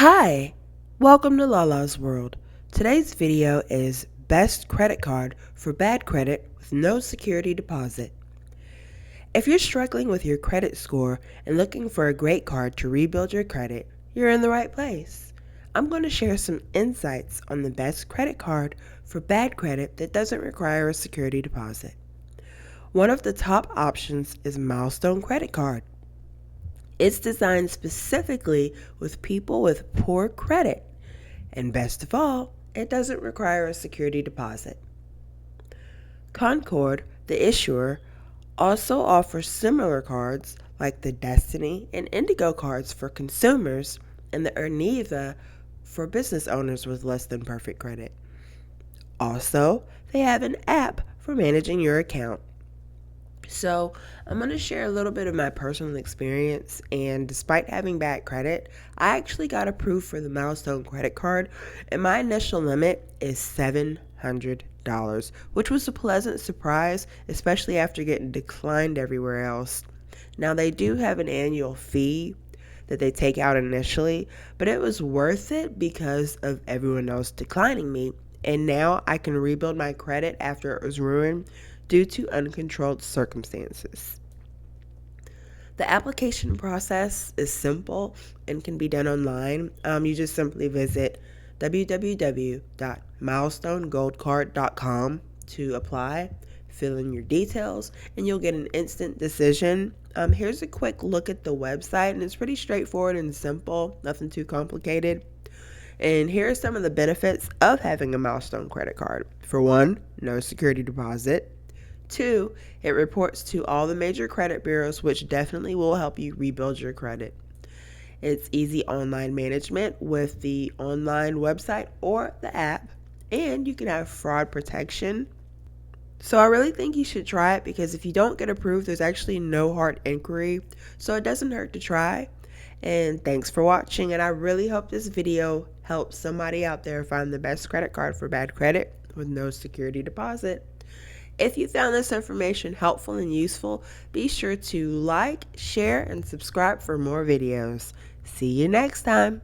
Hi, welcome to LaLa's World. Today's video is Best Credit Card for Bad Credit with No Security Deposit. If you're struggling with your credit score and looking for a great card to rebuild your credit, you're in the right place. I'm going to share some insights on the best credit card for bad credit that doesn't require a security deposit. One of the top options is Milestone Credit Card. It's designed specifically with people with poor credit. And best of all, it doesn't require a security deposit. Concord, the issuer, also offers similar cards like the Destiny and Indigo cards for consumers and the Erniva for business owners with less than perfect credit. Also, they have an app for managing your account. So, I'm going to share a little bit of my personal experience, and despite having bad credit, I actually got approved for the Milestone credit card, and my initial limit is $700, which was a pleasant surprise, especially after getting declined everywhere else. Now, they do have an annual fee that they take out initially, but it was worth it because of everyone else declining me, and now I can rebuild my credit after it was ruined due to uncontrolled circumstances. The application process is simple and can be done online. You just simply visit www.milestonegoldcard.com to apply, fill in your details, and you'll get an instant decision. Here's a quick look at the website, and it's pretty straightforward and simple, nothing too complicated. And here are some of the benefits of having a Milestone credit card. For one, no security deposit. Two, it reports to all the major credit bureaus, which definitely will help you rebuild your credit. It's easy online management with the online website or the app, and you can have fraud protection. So I really think you should try it because if you don't get approved, there's actually no hard inquiry, so it doesn't hurt to try. And thanks for watching, and I really hope this video helps somebody out there find the best credit card for bad credit with no security deposit. If you found this information helpful and useful, be sure to like, share, and subscribe for more videos. See you next time.